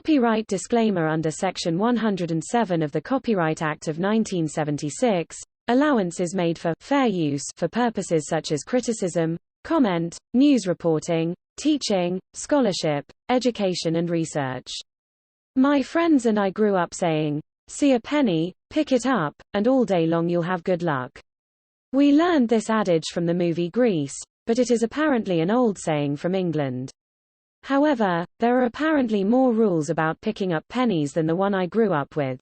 Copyright disclaimer. Under Section 107 of the Copyright Act of 1976, allowance is made for fair use for purposes such as criticism, comment, news reporting, teaching, scholarship, education and research. My friends and I grew up saying, "See a penny, pick it up, and all day long you'll have good luck." We learned this adage from the movie Grease, but it is apparently an old saying from England. However, there are apparently more rules about picking up pennies than the one I grew up with.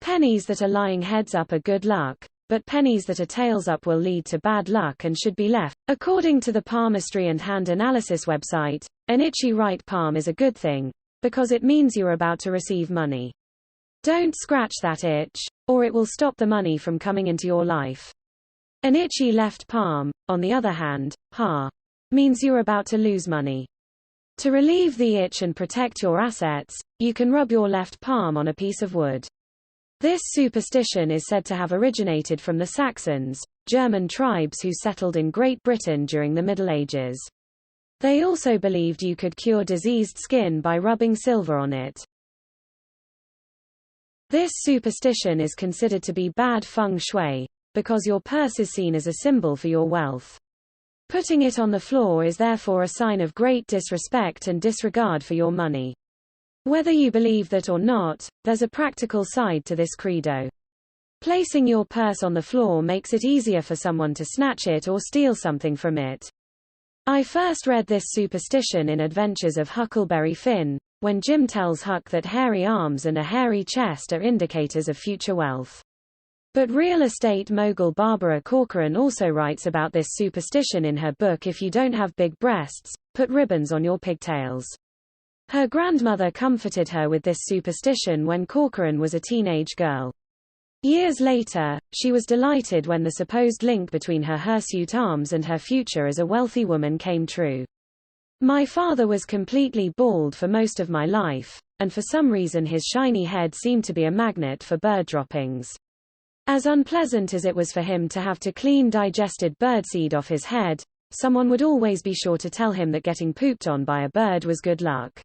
Pennies that are lying heads up are good luck, but pennies that are tails up will lead to bad luck and should be left. According to the palmistry and hand analysis website, an itchy right palm is a good thing, because it means you're about to receive money. Don't scratch that itch, or it will stop the money from coming into your life. An itchy left palm, on the other hand, means you're about to lose money. To relieve the itch and protect your assets, you can rub your left palm on a piece of wood. This superstition is said to have originated from the Saxons, German tribes who settled in Great Britain during the Middle Ages. They also believed you could cure diseased skin by rubbing silver on it. This superstition is considered to be bad feng shui, because your purse is seen as a symbol for your wealth. Putting it on the floor is therefore a sign of great disrespect and disregard for your money. Whether you believe that or not, there's a practical side to this credo. Placing your purse on the floor makes it easier for someone to snatch it or steal something from it. I first read this superstition in Adventures of Huckleberry Finn, when Jim tells Huck that hairy arms and a hairy chest are indicators of future wealth. But real estate mogul Barbara Corcoran also writes about this superstition in her book If You Don't Have Big Breasts, Put Ribbons on Your Pigtails. Her grandmother comforted her with this superstition when Corcoran was a teenage girl. Years later, she was delighted when the supposed link between her hirsute arms and her future as a wealthy woman came true. My father was completely bald for most of my life, and for some reason his shiny head seemed to be a magnet for bird droppings. As unpleasant as it was for him to have to clean digested birdseed off his head, someone would always be sure to tell him that getting pooped on by a bird was good luck.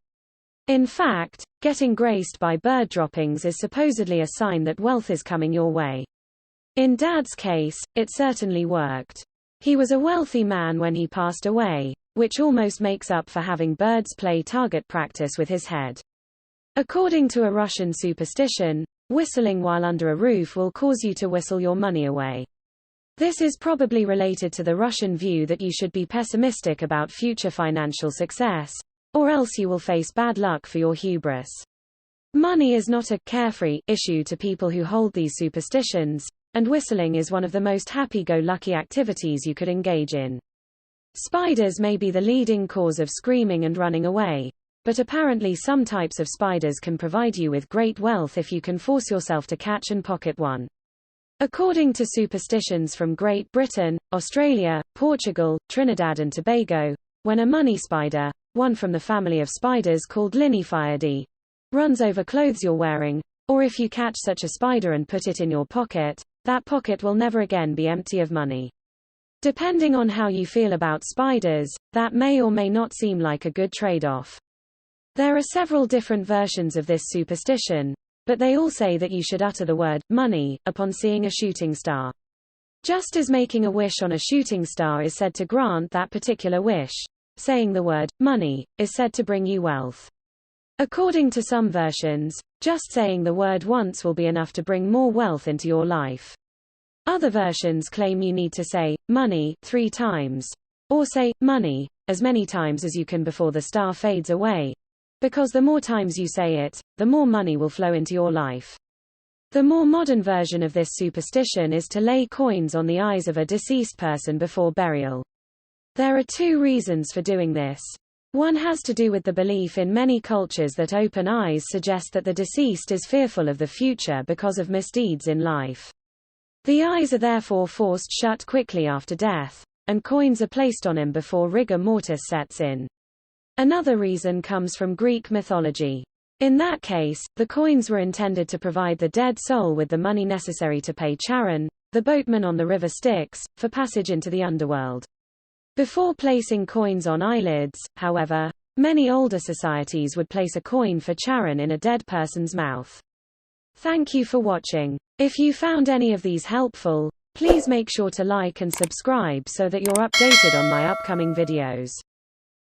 In fact, getting graced by bird droppings is supposedly a sign that wealth is coming your way. In Dad's case, it certainly worked. He was a wealthy man when he passed away, which almost makes up for having birds play target practice with his head. According to a Russian superstition, whistling while under a roof will cause you to whistle your money away. This is probably related to the Russian view that you should be pessimistic about future financial success, or else you will face bad luck for your hubris. Money is not a carefree issue to people who hold these superstitions, and whistling is one of the most happy-go-lucky activities you could engage in. Spiders may be the leading cause of screaming and running away, but apparently some types of spiders can provide you with great wealth if you can force yourself to catch and pocket one. According to superstitions from Great Britain, Australia, Portugal, Trinidad and Tobago, when a money spider, one from the family of spiders called Linniphiidae, runs over clothes you're wearing, or if you catch such a spider and put it in your pocket, that pocket will never again be empty of money. Depending on how you feel about spiders, that may or may not seem like a good trade-off. There are several different versions of this superstition, but they all say that you should utter the word money upon seeing a shooting star. Just as making a wish on a shooting star is said to grant that particular wish, saying the word money is said to bring you wealth. According to some versions, just saying the word once will be enough to bring more wealth into your life. Other versions claim you need to say money 3 times, or say money as many times as you can before the star fades away, because the more times you say it, the more money will flow into your life. The more modern version of this superstition is to lay coins on the eyes of a deceased person before burial. There are 2 reasons for doing this. One has to do with the belief in many cultures that open eyes suggest that the deceased is fearful of the future because of misdeeds in life. The eyes are therefore forced shut quickly after death, and coins are placed on him before rigor mortis sets in. Another reason comes from Greek mythology. In that case, the coins were intended to provide the dead soul with the money necessary to pay Charon, the boatman on the river Styx, for passage into the underworld. Before placing coins on eyelids, however, Many older societies would place a coin for charan in a dead person's mouth. Thank you for watching. If you found any of these helpful, please make sure to like and subscribe so that you're updated on my upcoming videos.